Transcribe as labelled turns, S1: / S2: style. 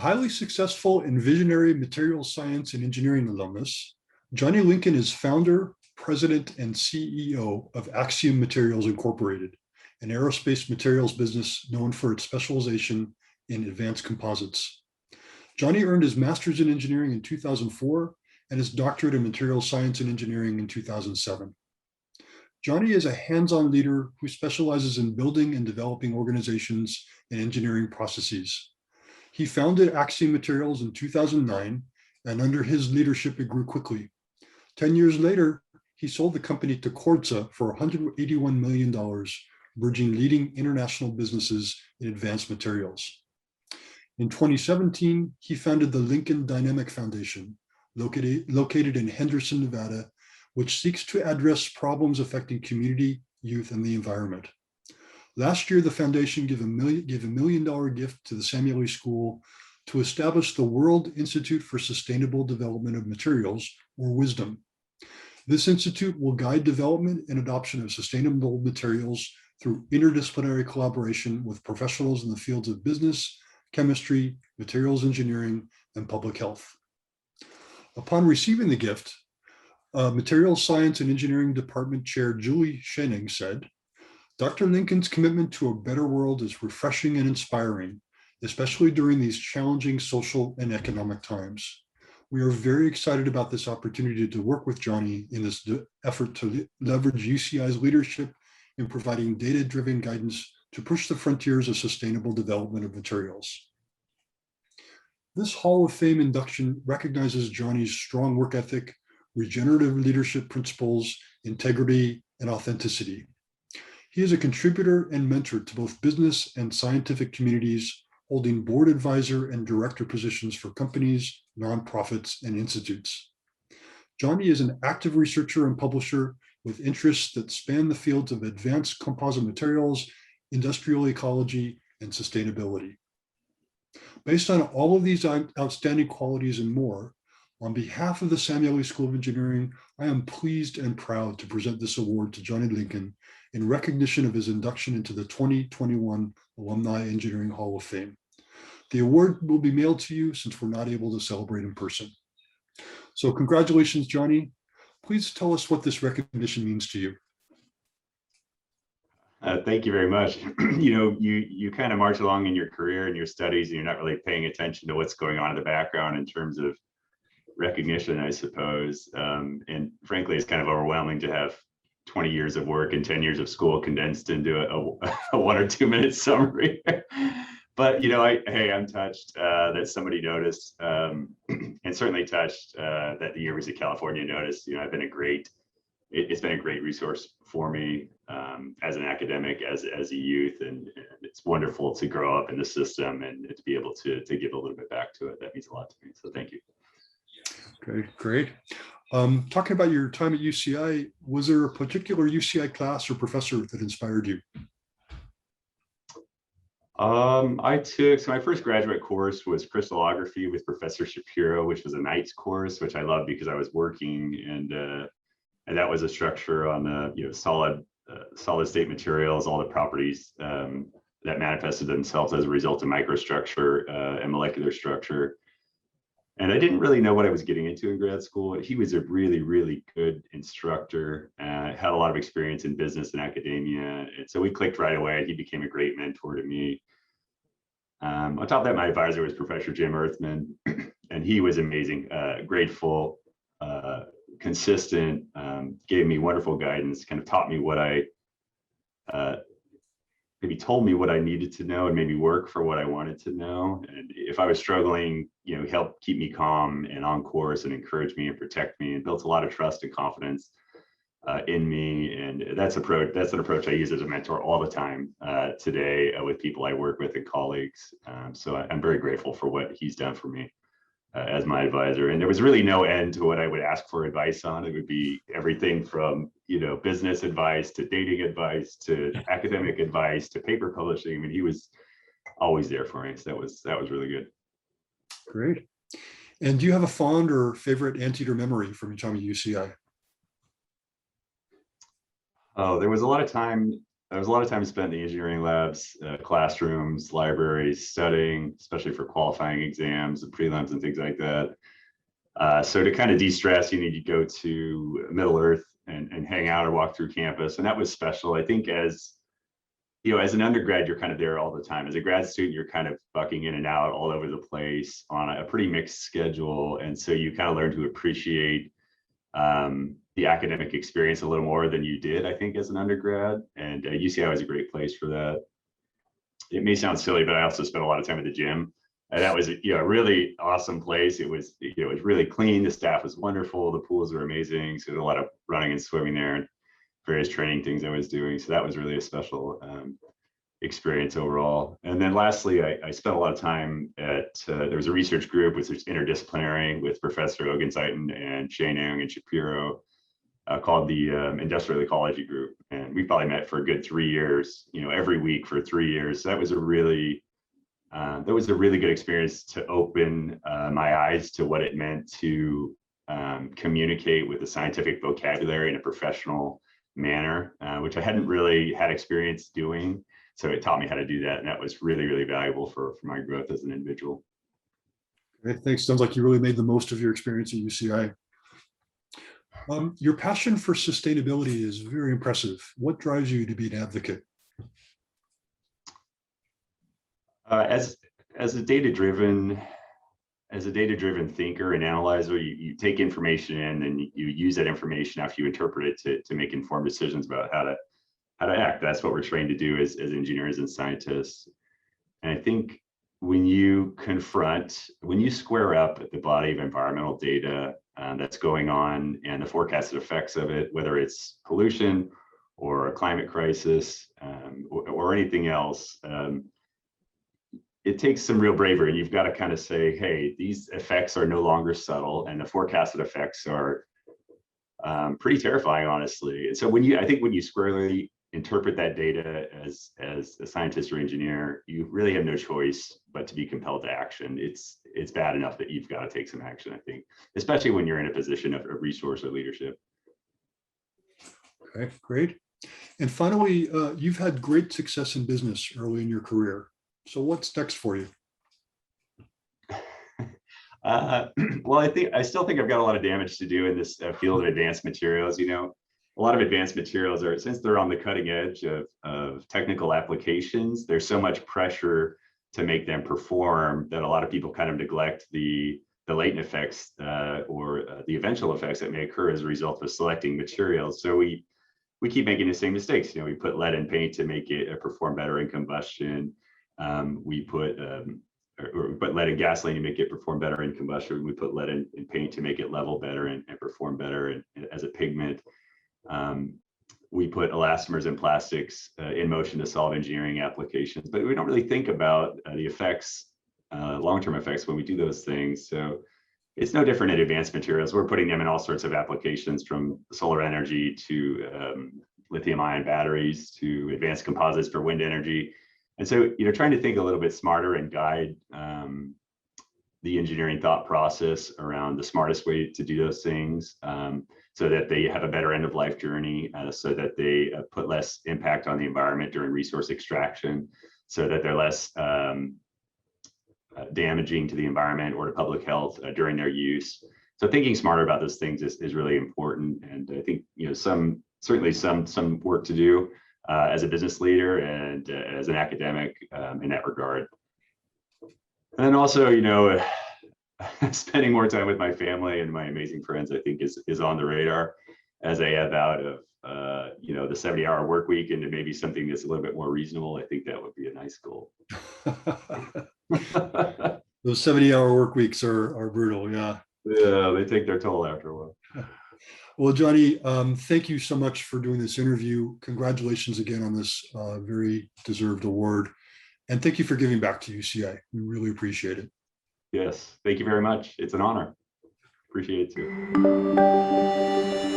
S1: highly successful and visionary materials science and engineering alumnus, Johnny Lincoln is founder, president, and CEO of Axiom Materials Incorporated, an aerospace materials business known for its specialization in advanced composites. Johnny earned his master's in engineering in 2004 and his doctorate in materials science and engineering in 2007. Johnny is a hands-on leader who specializes in building and developing organizations and engineering processes. He founded Axiom Materials in 2009, and under his leadership, it grew quickly. 10 years later, he sold the company to Corsa for $181 million, bridging leading international businesses in advanced materials. In 2017, he founded the Lincoln Dynamic Foundation, located in Henderson, Nevada, which seeks to address problems affecting community, youth, and the environment. Last year, the foundation gave a $1 million gift to the Samueli School to establish the World Institute for Sustainable Development of Materials, or WISDOM. This institute will guide development and adoption of sustainable materials through interdisciplinary collaboration with professionals in the fields of business, chemistry, materials engineering, and public health. Upon receiving the gift, Materials Science and Engineering Department Chair Julie Schoening said, "Dr. Lincoln's commitment to a better world is refreshing and inspiring, especially during these challenging social and economic times. We are very excited about this opportunity to work with Johnny in this effort to leverage UCI's leadership in providing data-driven guidance to push the frontiers of sustainable development of materials." This Hall of Fame induction recognizes Johnny's strong work ethic, regenerative leadership principles, integrity, and authenticity. He is a contributor and mentor to both business and scientific communities, holding board advisor and director positions for companies, nonprofits, and institutes. Johnny is an active researcher and publisher with interests that span the fields of advanced composite materials, industrial ecology, and sustainability. Based on all of these outstanding qualities and more, on behalf of the Samueli School of Engineering, I am pleased and proud to present this award to Johnny Lincoln in recognition of his induction into the 2021 Alumni Engineering Hall of Fame. The award will be mailed to you since we're not able to celebrate in person. So congratulations, Johnny. Please tell us what this recognition means to you.
S2: Thank you very much. You kind of march along in your career and your studies, and you're not really paying attention to what's going on in the background in terms of recognition, I suppose. And frankly, it's kind of overwhelming to have 20 years of work and 10 years of school condensed into a 1 or 2 minute summary. But I'm touched that somebody noticed, and certainly touched that the University of California noticed. It's been a great resource for me as an academic, as a youth, and it's wonderful to grow up in the system and to be able to give a little bit back to it. That means a lot to me. So thank you.
S1: Okay, great. Talking about your time at UCI, was there a particular UCI class or professor that inspired you?
S2: So my first graduate course was crystallography with Professor Shapiro, which was a night's course, which I loved because I was working, and that was a structure on solid state materials, all the properties that manifested themselves as a result of microstructure and molecular structure. And I didn't really know what I was getting into in grad school. He was a really, really good instructor, had a lot of experience in business and academia. And so we clicked right away. He became a great mentor to me. On top of that, my advisor was Professor Jim Earthman, and he was amazing, grateful, consistent, gave me wonderful guidance, kind of taught me what maybe told me what I needed to know and made me work for what I wanted to know. And if I was struggling, he helped keep me calm and on course and encourage me and protect me and built a lot of trust and confidence in me. And that's an approach I use as a mentor all the time today with people I work with and colleagues. So I'm very grateful for what he's done for me as my advisor. And there was really no end to what I would ask for advice on. It would be everything from business advice to dating advice to academic advice to paper publishing. I mean, he was always there for me. So that was really good.
S1: Great. And do you have a fond or favorite anteater memory from your time at UCI?
S2: Oh, there was a lot of time there was a lot of time spent in the engineering labs, classrooms, libraries, studying, especially for qualifying exams and prelims and things like that. So to kind of de-stress, you need to go to Middle Earth and hang out or walk through campus. And that was special. I think as as an undergrad, you're kind of there all the time. As a grad student, you're kind of bucking in and out all over the place on a pretty mixed schedule. And so you kind of learn to appreciate the academic experience a little more than you did, I think, as an undergrad. And UCI was a great place for that. It may sound silly, but I also spent a lot of time at the gym. And that was a really awesome place. It was it was really clean. The staff was wonderful. The pools were amazing. So there's a lot of running and swimming there, and various training things I was doing. So that was really a special experience overall. And then lastly, I spent a lot of time at there was a research group which was interdisciplinary with Professor Ogenzeiten and Shane Young and Shapiro, called the Industrial Ecology Group. And we probably met for a good 3 years, every week for 3 years. So that was a really good experience to open my eyes to what it meant to communicate with the scientific vocabulary in a professional manner, which I hadn't really had experience doing. So it taught me how to do that. And that was really, really valuable for my growth as an individual.
S1: Great, thanks. Sounds like you really made the most of your experience at UCI. Your passion for sustainability is very impressive. What drives you to be an advocate?
S2: As a data-driven thinker and analyzer, you take information in and you use that information after you interpret it to make informed decisions about how to act. That's what we're trained to do as engineers and scientists. And I think when you square up the body of environmental data that's going on and the forecasted effects of it, whether it's pollution or a climate crisis or anything else, it takes some real bravery. You've got to kind of say, hey, these effects are no longer subtle, and the forecasted effects are pretty terrifying, honestly. And so I think when you squarely interpret that data as a scientist or engineer, you really have no choice but to be compelled to action. It's bad enough that you've got to take some action, I think, especially when you're in a position of resource or leadership.
S1: Okay, great. And finally, you've had great success in business early in your career. So what's next for you?
S2: Well, I still think I've got a lot of damage to do in this field of advanced materials. A lot of advanced materials since they're on the cutting edge of technical applications, there's so much pressure to make them perform that a lot of people kind of neglect the latent effects or the eventual effects that may occur as a result of selecting materials. So we keep making the same mistakes. We put lead in paint to make it perform better in combustion. We put lead in gasoline to make it perform better in combustion. We put lead in paint to make it level better and perform better as a pigment. We put elastomers in plastics in motion to solve engineering applications, but we don't really think about the effects, long-term effects when we do those things. So it's no different in advanced materials. We're putting them in all sorts of applications, from solar energy to lithium-ion batteries to advanced composites for wind energy. And so, trying to think a little bit smarter and guide the engineering thought process around the smartest way to do those things, so that they have a better end of life journey, so that they put less impact on the environment during resource extraction, so that they're less damaging to the environment or to public health during their use. So thinking smarter about those things is really important. And I think, certainly some work to do as a business leader and as an academic in that regard. And then also, spending more time with my family and my amazing friends, I think is on the radar as I ebb out of, the 70-hour work week into maybe something that's a little bit more reasonable. I think that would be a nice goal.
S1: Those 70-hour work weeks are brutal. Yeah.
S2: Yeah, they take their toll after a while.
S1: Well, Johnny, thank you so much for doing this interview. Congratulations again on this very deserved award. And thank you for giving back to UCI. We really appreciate it.
S2: Yes, thank you very much. It's an honor. Appreciate it too.